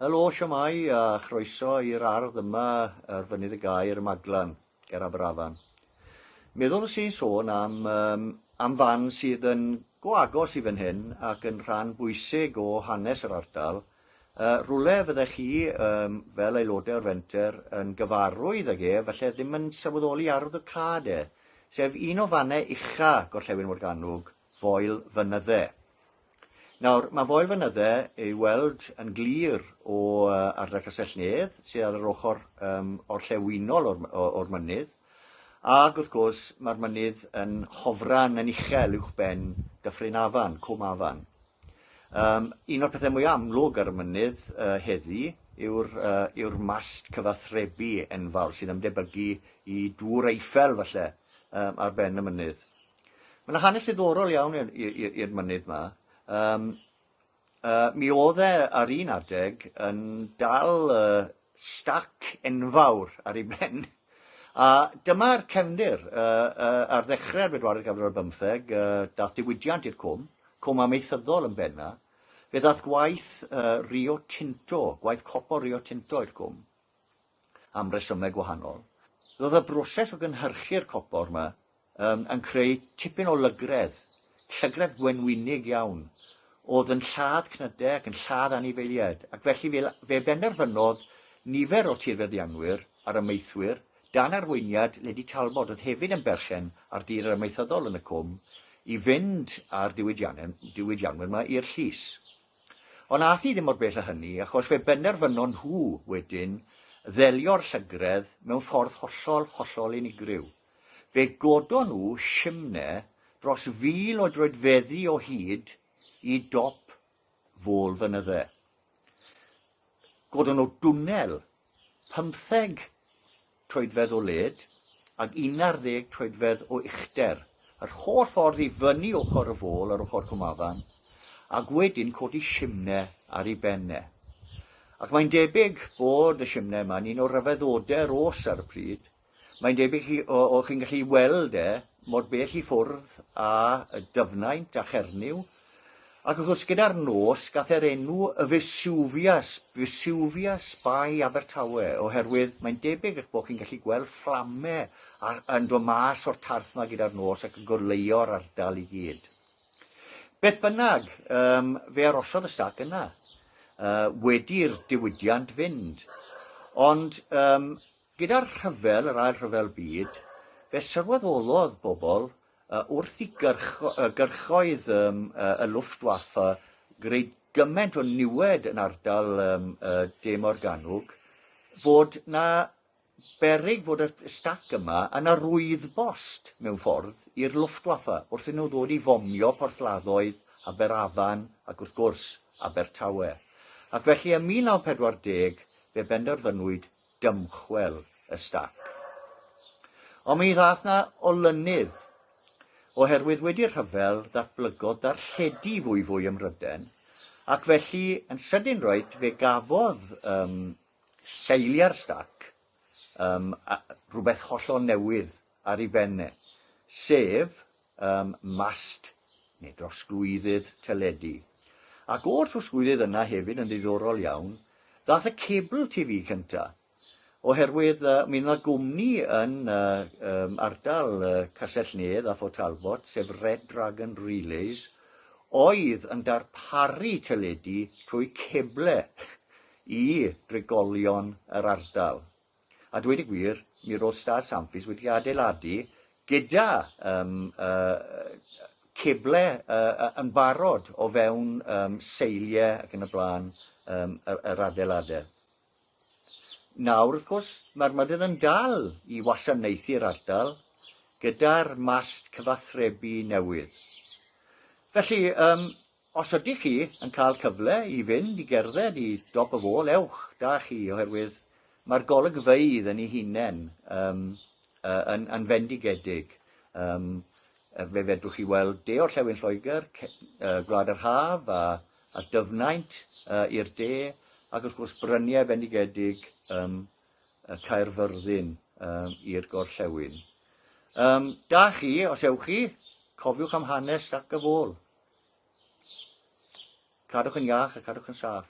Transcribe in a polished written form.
Helo, siamai, a chroeso i'r ardd yma ar fynydd y gair y Maglan, ger Aberafan. Meddwl sy'n sôn am fan sydd yn go agos i fan hyn ac yn rhan bwysig o hanes yr ardal. Rwle fyddech chi, fel aelodau o'r fenter, yn gyfarwydd ag felly ddim yn sylweddoli ardd y cad sef un o fannau ucha Gorllewin Morgannwg, Foel Fynyddau. Nawr, mae Foel Fynyddau ei weld yn glir o ardal Castell-nedd, sydd ar yr ochr orllewinol o'r mynydd, ac wrth gwrs mae'r mynydd yn hofran yn uchel uwchben Dyffryn Afan, Gwmafan. Un o'r pethau mwy amlwg ar y mynydd heddi yw'r mast cyfathrebu enfawr sydd yn debygu i dŵr Eiffel falle ar ben y mynydd. Mae yna hanes ddiddorol iawn i'r mynydd yma. Mi oedd ar un adeg yn dal stac enfawr ar ei ben. A dyma'r cefndir ar ddechrau'r bedwaredd ganrif ar 15, dath diwydiant i'r cwm amaethyddol yn benna. Fe dath gwaith Rio Tinto, gwaith copo Rio Tinto i'r cwm, am resymau gwahanol. Roedd y broses o gynhyrchu'r copor yma yn creu tipyn o lygredd gwenwynig iawn, oedd yn lladd cnydau ac yn lladd anifeiliaid, ac felly fe benderfynodd nifer o tirfeddianwyr a'r ymieithwyr dan arweiniad Phort Talbot, oedd hefyd yn berchen ar dir yr ymieithyddol yn y cwm, i fynd ar diwydianwyr yma i'r llys. Ond nath hi ddim mor bell â hynny, achos fe benderfynon nhw wedyn ddelio'r llygredd mewn ffordd hollol unigryw. Fe godon nhw simnau dros 1,000 o droedfeddi o hyd i dop Foel Fynyddau. Godon nhw dwnel 15 troedfedd o led ac 11 troedfedd o uchder. Yr holl ffordd i fyny ochr y fôl ar ochr Gwmafan, ac wedyn codi simnau ar ei bennau. Ac mae'n debyg bod y simnau yma un o rhyfeddodau'r os ar y pryd. Mae'n debyg o chi'n gallu weld mor bell i ffwrdd a dyfnaint a Chernyw. Ac wrth gwrs gyda'r nos gath e'r enw y Vesuvius Bai Abertawe, oherwydd mae'n debyg eich bod chi'n gallu gweld fflamau yn dod mas o'r tarth yma gyda'r nos ac yn gorleio'r ardal i gyd. Beth bynnag, fe arosodd y stac yna, wedi'r diwydiant fynd. Ond gyda'r rhyfel, yr ail rhyfel byd, fe sylweddolodd bobl wrth i gyrchoedd y Luftwaffe greu gymaint o niwed yn ardal de Morgannwg, fod na beryg fod y stac yma yn arwyddbost mewn ffordd i'r Luftwaffe, wrth i nhw ddod i fomio porthladdoedd Aberafan ac wrth gwrs Abertawe. Ac felly ym 1940 fe benderfynwyd dymchwel y stac. Ond mi ddath na olynydd, oherwydd wedi'r rhyfel ddatblygodd darlledu fwy ym Rydyn, ac felly yn sydyn roed fe gafodd seiliau'r stac rhywbeth hollol newydd ar ei bennau, sef mast neu drosglwyddydd teledu. Ac o'r trosglwyddydd yna hefyd yn ddiddorol iawn, ddath y cebl TV cyntaf. Oherwydd mi yna gwmni yn ardal Castell-nedd a Phort Talbot, sef Red Dragon Relays, oedd yn darparu teledu trwy ceblau i drigolion yr ardal. A dweud y gwir, mi roedd Stad Sanffis wedi adeiladu gyda ceblau yn barod o fewn seiliau ac yn y blaen yr adeiladau. Nawr, wrth gwrs, mae'r mynydd yn dal i wasanaethu'r ardal gyda'r mast cyfathrebu newydd. Felly, os ydych chi yn cael cyfle i fynd i gerdded i dop y fôl, ewch da chi, oherwydd mae'r golygfeydd yn ei hunain yn fendigedig. Fe fedrwch chi weld de o'r Llewyn Lloegr, Gwlad yr Haf a dyfnaint i'r de, ac wrth gwrs bryniau bendigedig Caerfyrddin i'r Gorllewin. Da chi, os ewch chi, cofiwch am hanes Stac y Foel. Cadwch yn iach a cadwch yn saff.